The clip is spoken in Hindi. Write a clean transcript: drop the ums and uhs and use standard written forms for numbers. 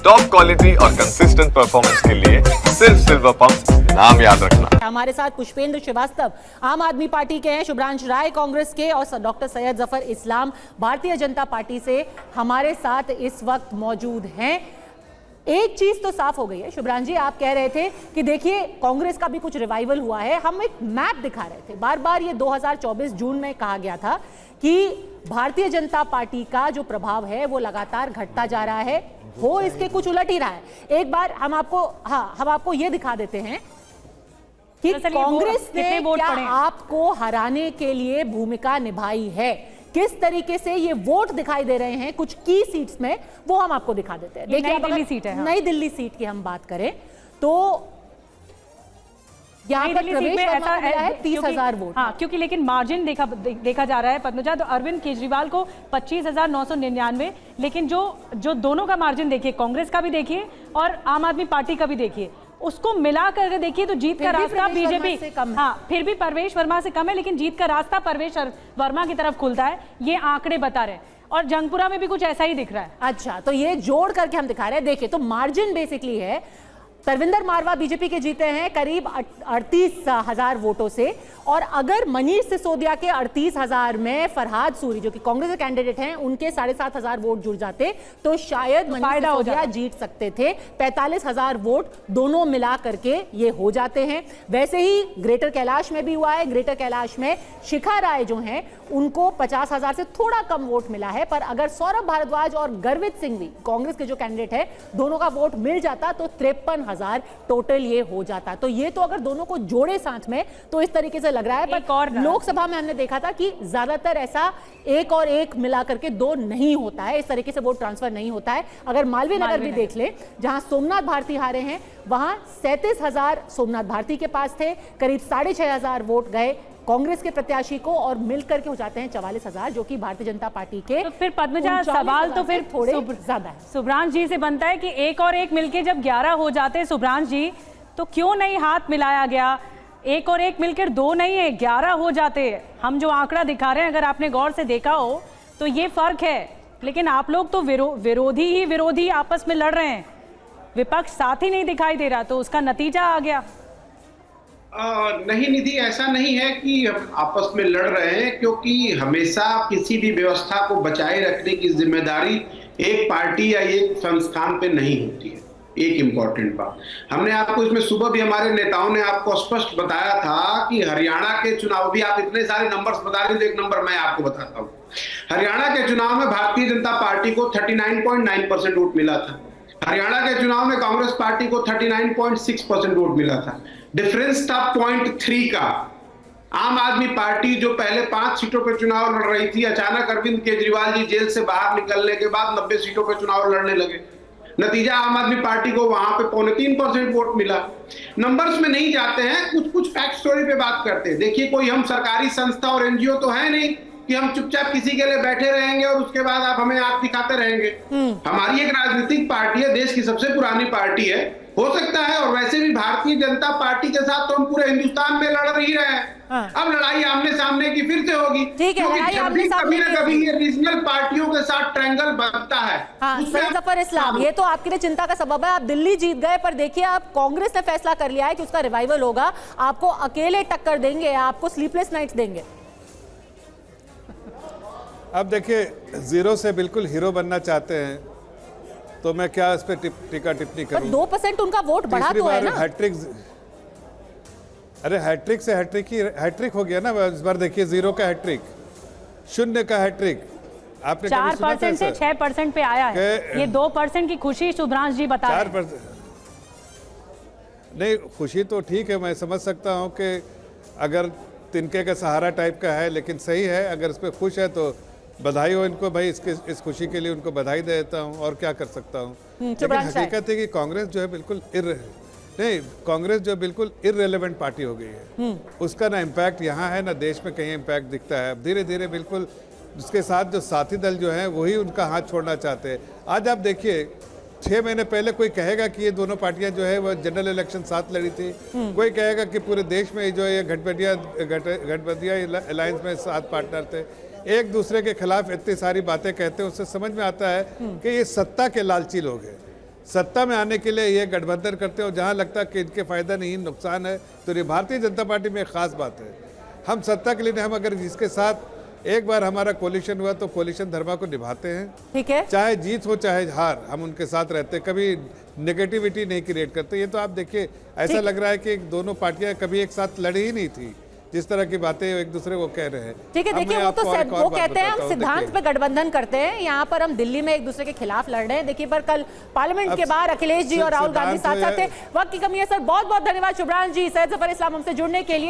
टॉप क्वालिटी और कंसिस्टेंट परफॉर्मेंस के लिए सिर्फ सिल्वर पंप नाम याद रखना। हमारे साथ पुष्पेंद्र श्रीवास्तव आम आदमी पार्टी के हैं, शुभ्रांश राय कांग्रेस के और डॉक्टर सैयद जफर इस्लाम भारतीय जनता पार्टी से हमारे साथ इस वक्त मौजूद हैं। एक चीज तो साफ हो गई है शुभ्रांश जी, आप कह रहे थे कि देखिए कांग्रेस का भी कुछ रिवाइवल हुआ है। हम एक मैप दिखा रहे थे, बार बार ये 2024 जून में कहा गया था कि भारतीय जनता पार्टी का जो प्रभाव है वो लगातार घटता जा रहा है, हो इसके कुछ उलट ही रहा है। एक बार हम आपको ये दिखा देते हैं कि कांग्रेस ने क्या आपको हराने के लिए भूमिका निभाई है, किस तरीके से ये वोट दिखाई दे रहे हैं कुछ की सीट्स में, वो हम आपको दिखा देते हैं। देखिए दिल्ली सीट है, नई दिल्ली सीट की हम बात करें तो यहाँ पर प्रवेश ऐसा है 30,000 वोट। हाँ, क्योंकि लेकिन मार्जिन देखा जा रहा है पद्मजा, तो अरविंद केजरीवाल को 25,999, लेकिन जो दोनों का मार्जिन देखिए, कांग्रेस का भी देखिए और आम आदमी पार्टी का भी देखिए, उसको मिला कर देखिए तो जीत का रास्ता बीजेपी, हाँ फिर भी परवेश वर्मा से कम है, लेकिन जीत का रास्ता परवेश वर्मा की तरफ खुलता है, ये आंकड़े बता रहे हैं। और जंगपुरा में भी कुछ ऐसा ही दिख रहा है। अच्छा, तो ये जोड़ करके हम दिखा रहे हैं। देखिए तो मार्जिन बेसिकली है, तरविंदर मारवा बीजेपी के जीते हैं करीब 38,000 वोटों से, और अगर मनीष सिसोदिया के 38,000 में फरहाद सूरी जो कि कांग्रेस के कैंडिडेट हैं उनके 7,500 वोट जुड़ जाते तो शायद मनीष सिसोदिया जीत सकते थे। 45,000 वोट दोनों मिला करके ये हो जाते हैं। वैसे ही ग्रेटर कैलाश में भी हुआ है। ग्रेटर कैलाश में शिखा राय जो हैं उनको 50,000 से थोड़ा कम वोट मिला है, पर अगर सौरभ भारद्वाज और गर्वित सिंह भी कांग्रेस के जो कैंडिडेट है दोनों का वोट मिल जाता तो 53,000 टोटल ये हो जाता। तो ये तो अगर दोनों को जोड़े साथ में तो इस तरीके से लग रहा है, पर लोकसभा में हमने देखा था कि ज्यादातर ऐसा एक और एक मिला करके दो नहीं होता है, इस तरीके से वोट ट्रांसफर नहीं होता है। अगर मालवीय नगर भी देख ले जहां सोमनाथ भारती हारे हैं, वहां 37,000 सोमनाथ भारती के पास थे, करीब 6,500 वोट गए कांग्रेस के प्रत्याशी को और मिलकर के हो जाते हैं 44,000 जो कि भारतीय जनता पार्टी के। तो फिर पद्मजा सवाल तो फिर थोड़े ज्यादा है। शुभ्रांश जी से बनता है कि एक और एक मिलके जब 11 हो जाते शुभ्रांश जी, तो क्यों नहीं हाथ मिलाया गया? एक और एक मिलकर 2 नहीं है 11 हो जाते। हम जो आंकड़ा दिखा रहे हैं अगर आपने गौर से देखा हो तो ये फर्क है, लेकिन आप लोग तो विरोधी आपस में लड़ रहे हैं, विपक्ष साथ ही नहीं दिखाई दे रहा, तो उसका नतीजा आ गया। नहीं निधि, ऐसा नहीं है कि हम आपस में लड़ रहे हैं, क्योंकि हमेशा किसी भी व्यवस्था को बचाए रखने की जिम्मेदारी एक पार्टी या एक संस्थान पे नहीं होती है। एक इंपॉर्टेंट बात हमने आपको इसमें सुबह भी हमारे नेताओं ने आपको स्पष्ट बताया था कि हरियाणा के चुनाव भी, आप इतने सारे नंबर्स बता रहे हैं तो एक नंबर मैं आपको बताता हूँ। हरियाणा के चुनाव में भारतीय जनता पार्टी को 39.9% वोट मिला था। हरियाणा के चुनाव में कांग्रेस पार्टी को 39.6% वोट मिला था। डिफरेंस था 0.3 का। आम आदमी पार्टी जो पहले 5 सीटों पर चुनाव लड़ रही थी, अचानक अरविंद केजरीवाल जी जेल से बाहर निकलने के बाद 90 सीटों पर चुनाव लड़ने लगे। नतीजा आम आदमी पार्टी को वहां पे 0.3% वोट मिला। नंबर्स में नहीं जाते हैं, कुछ फैक्ट स्टोरी पे बात करते हैं। देखिए, कोई हम सरकारी संस्था और एनजीओ तो है नहीं कि हम चुपचाप किसी के लिए बैठे रहेंगे और उसके बाद आप हमें आंख दिखाते रहेंगे। हमारी एक राजनीतिक पार्टी है, देश की सबसे पुरानी पार्टी है, हो सकता है, और वैसे भी भारतीय जनता पार्टी के साथ तो हम पूरे हिंदुस्तान में लड़ रही रहे हैं। अब लड़ाई आमने सामने की फिर से होगी, क्योंकि जब भी कभी ना कभी ये रीजनल पार्टियों के साथ ट्रायंगल बनता है। सैयद जफर इस्लाम, ये तो आपके लिए चिंता का सबब है। आप दिल्ली जीत गए, पर देखिए आप कांग्रेस ने फैसला कर लिया है कि उसका रिवाइवल होगा, आपको अकेले टक्कर देंगे, आपको स्लीपलेस नाइट्स देंगे। अब देखिए, जीरो से बिल्कुल हीरो बनना चाहते हैं तो मैं क्या इस पे टीका टिप्पणी करूं? 2% उनका वोट बढ़ा तो है ना। हैट्रिक, अरे हैट्रिक से हैट्रिक हो गया ना इस बार। देखिए, 0 का हैट्रिक, 0 का हैट्रिक, आपने 4% से 6% पे आया है। ये 2% की खुशी शुभ्रांश जी बता रहे हैं। 4% नहीं, खुशी तो ठीक है, मैं समझ सकता हूं कि अगर तिनके का सहारा टाइप का है, लेकिन सही है, अगर इस पर खुश है तो बधाई हो इनको भाई, इस खुशी के लिए उनको बधाई दे देता हूं, और क्या कर सकता हूं। लेकिन हकीकत है कि कांग्रेस जो है बिल्कुल कांग्रेस जो बिल्कुल इररिलेवेंट पार्टी हो गई है। उसका ना इम्पैक्ट यहाँ है ना देश में कहीं इम्पैक्ट दिखता है। अब धीरे धीरे बिल्कुल उसके साथ जो साथी दल जो है वही उनका हाथ छोड़ना चाहते हैं। आज आप देखिए, 6 महीने पहले कोई कहेगा कि ये दोनों पार्टियां जो है वो जनरल इलेक्शन साथ लड़ी थी, कोई कहेगा कि पूरे देश में जो ये गठबंधिया अलायंस में 7 पार्टनर थे, एक दूसरे के खिलाफ इतनी सारी बातें कहते हैं। उससे समझ में आता है कि ये सत्ता के लालची लोग हैं। सत्ता में आने के लिए ये गठबंधन करते हैं और जहाँ लगता है कि इनके फायदा नहीं नुकसान है, तो ये भारतीय जनता पार्टी में एक खास बात है, हम सत्ता के लिए नहीं, हम अगर जिसके साथ एक बार हमारा कोलिशन हुआ तो कोलिशन धर्मा को निभाते हैं। ठीक है, चाहे जीत हो चाहे हार, हम उनके साथ रहते हैं, कभी नेगेटिविटी नहीं क्रिएट करते। ये तो आप देखिए, ऐसा लग रहा है कि दोनों पार्टियां कभी एक साथ लड़ी ही नहीं थी, जिस तरह की बातें एक दूसरे को कह रहे हैं। ठीक है, देखिए वो कहते हैं हम सिद्धांत पे गठबंधन करते हैं, यहाँ पर हम दिल्ली में एक दूसरे के खिलाफ लड़ रहे हैं। देखिए पर कल पार्लियामेंट के बाहर अखिलेश जी और राहुल गांधी साथ साथ थे। वक्त की कमी है सर, बहुत बहुत धन्यवाद शुभ्रांश जी, सैयद जफर इस्लाम हमसे जुड़ने के लिए।